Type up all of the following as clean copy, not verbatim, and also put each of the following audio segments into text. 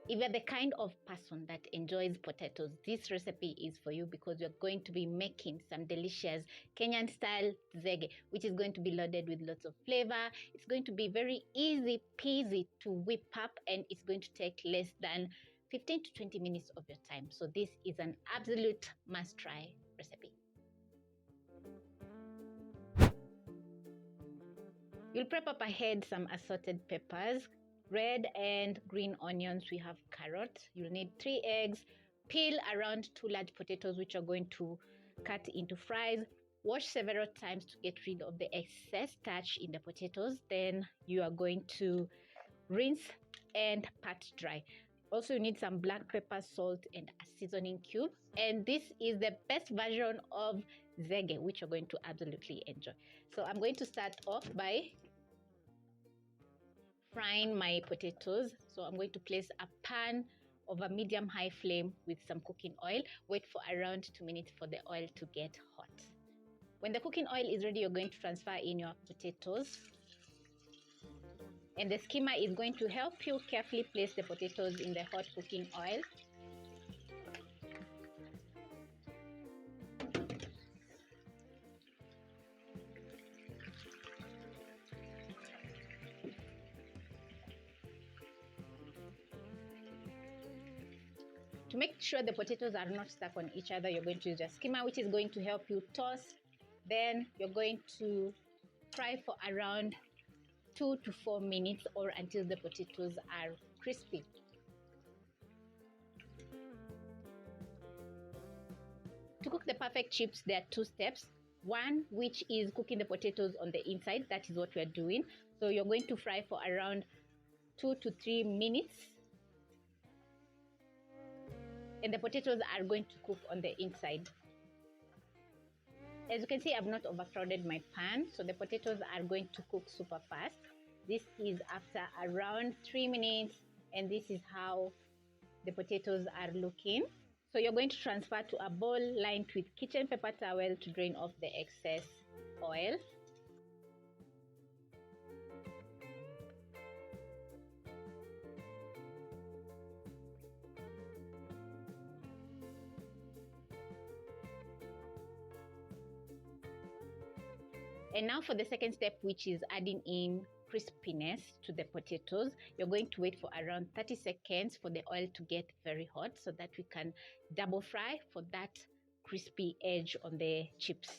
If you're the kind of person that enjoys potatoes, this recipe is for you because you're going to be making some delicious Kenyan style zege, which is going to be loaded with lots of flavor. It's going to be very easy peasy to whip up, and it's going to take less than 15 to 20 minutes of your time. So this is an absolute must try recipe. You'll prep up ahead some assorted peppers, red and green onions. We have carrot. You'll need 3 eggs. Peel around 2 large potatoes, which are going to cut into fries. Wash several times to get rid of the excess starch in the potatoes. Then you are going to rinse and pat dry. Also, you need some black pepper, salt, and a seasoning cube. And this is the best version of zege, which you're going to absolutely enjoy. So I'm going to start off by frying my potatoes. So I'm going to place a pan over medium-high flame with some cooking oil. Wait for around 2 minutes for the oil to get hot. When the cooking oil is ready, you're going to transfer in your potatoes. And the skimmer is going to help you carefully place the potatoes in the hot cooking oil. To make sure the potatoes are not stuck on each other, you're going to use a skimmer, which is going to help you toss. Then you're going to fry for around 2 to 4 minutes or until the potatoes are crispy. To cook the perfect chips, there are 2 steps. One, which is cooking the potatoes on the inside. That is what we are doing. So you're going to fry for around 2 to 3 minutes. And the potatoes are going to cook on the inside. As you can see, I've not overcrowded my pan, so the potatoes are going to cook super fast. This is after around 3 minutes, and this is how the potatoes are looking. So you're going to transfer to a bowl lined with kitchen paper towel to drain off the excess oil. And now for the second step, which is adding in crispiness to the potatoes. You're going to wait for around 30 seconds for the oil to get very hot so that we can double fry for that crispy edge on the chips.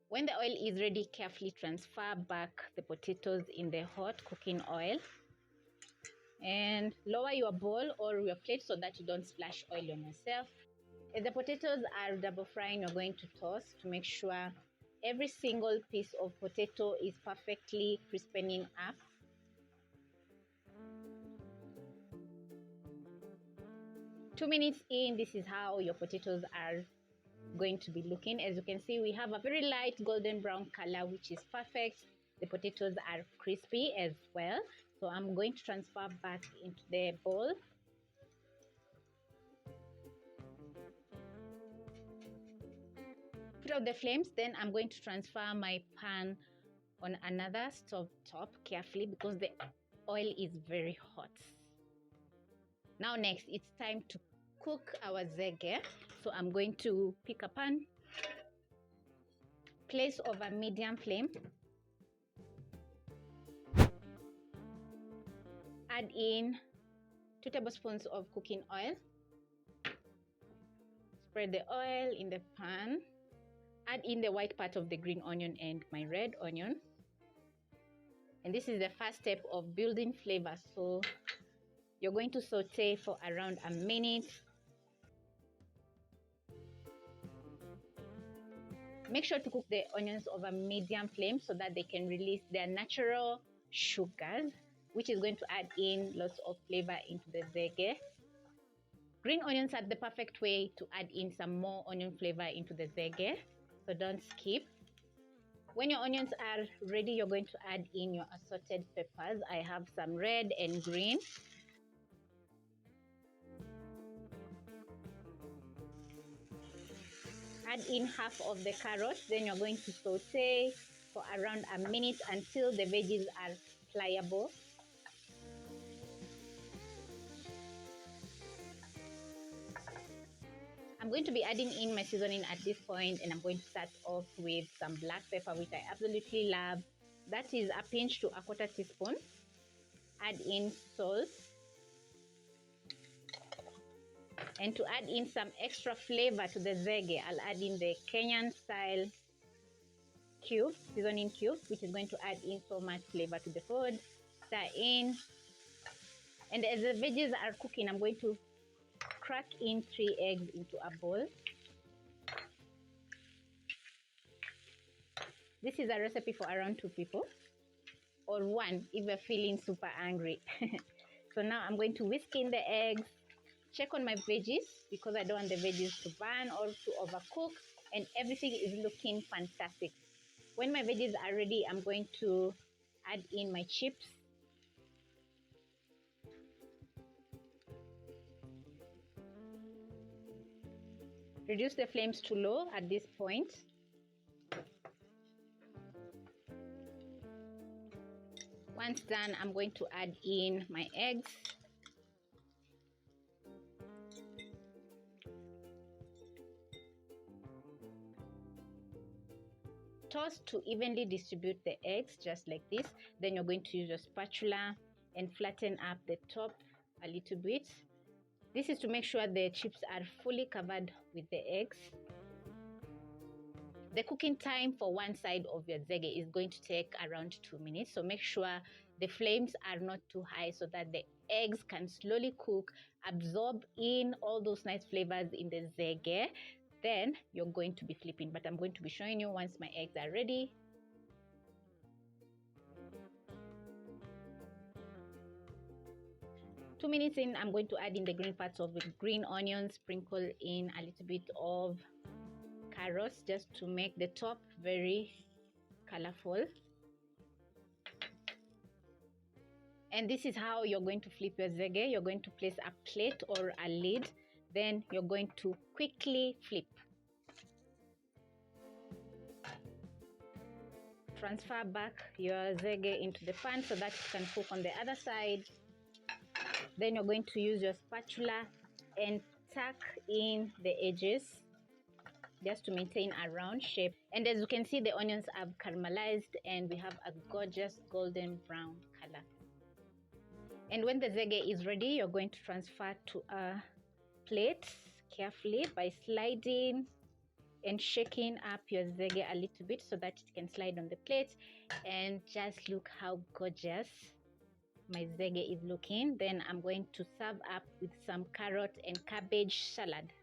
When the oil is ready, carefully transfer back the potatoes in the hot cooking oil and lower your bowl or your plate so that you don't splash oil on yourself. As the potatoes are double frying, you're going to toss to make sure every single piece of potato is perfectly crispening up. Two minutes in, this is how your potatoes are going to be looking. As you can see, we have a very light golden brown color, which is perfect. The potatoes are crispy as well. So I'm going to transfer back into the bowl. Put out the flames, then I'm going to transfer my pan on another stove top carefully because the oil is very hot. Now next, it's time to cook our zege. So I'm going to pick a pan, place over medium flame, add in 2 tablespoons of cooking oil, spread the oil in the pan. Add in the white part of the green onion and my red onion. And this is the first step of building flavor. So you're going to saute for around a minute. Make sure to cook the onions over medium flame so that they can release their natural sugars, which is going to add in lots of flavor into the zege. Green onions are the perfect way to add in some more onion flavor into the zege. So don't skip. When your onions are ready, you're going to add in your assorted peppers. I have some red and green. Add in half of the carrot. Then you're going to saute for around a minute until the veggies are pliable. I'm going to be adding in my seasoning at this point, and I'm going to start off with some black pepper, which I absolutely love. That is a pinch to a quarter teaspoon. Add in salt. And to add in some extra flavor to the zege, I'll add in the Kenyan style seasoning cube, which is going to add in so much flavor to the food. Stir in. And as the veggies are cooking, I'm going to crack in 3 eggs into a bowl. This is a recipe for around 2 people, or 1 if you're feeling super angry. So now I'm going to whisk in the eggs, check on my veggies because I don't want the veggies to burn or to overcook, and everything is looking fantastic. When my veggies are ready, I'm going to add in my chips. Reduce the flames to low at this point. Once done, I'm going to add in my eggs. Toss to evenly distribute the eggs, just like this. Then you're going to use your spatula and flatten up the top a little bit. This is to make sure the chips are fully covered with the eggs. The cooking time for one side of your zege is going to take around 2 minutes. So make sure the flames are not too high so that the eggs can slowly cook, absorb in all those nice flavors in the zege. Then you're going to be flipping, but I'm going to be showing you once my eggs are ready. Two minutes in, I'm going to add in the green parts of the green onions, sprinkle in a little bit of carrots just to make the top very colorful. And this is how you're going to flip your zege. You're going to place a plate or a lid. Then you're going to quickly flip. Transfer back your zege into the pan so that it can cook on the other side. Then you're going to use your spatula and tuck in the edges just to maintain a round shape. And as you can see, the onions have caramelized and we have a gorgeous golden brown color. And when the zege is ready, you're going to transfer to a plate carefully by sliding and shaking up your zege a little bit so that it can slide on the plate. And just look how gorgeous my zege is looking. Then I'm going to serve up with some carrot and cabbage salad.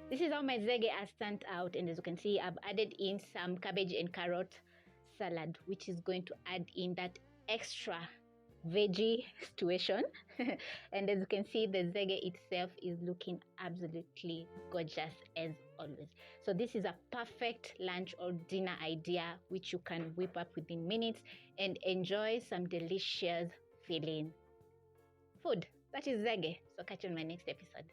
This is how my zege has turned out, and as you can see, I've added in some cabbage and carrot salad, which is going to add in that extra veggie situation. And as you can see, the zege itself is looking absolutely gorgeous as always. So this is a perfect lunch or dinner idea which you can whip up within minutes and enjoy some delicious feeling food. That is zege. So catch you on my next episode.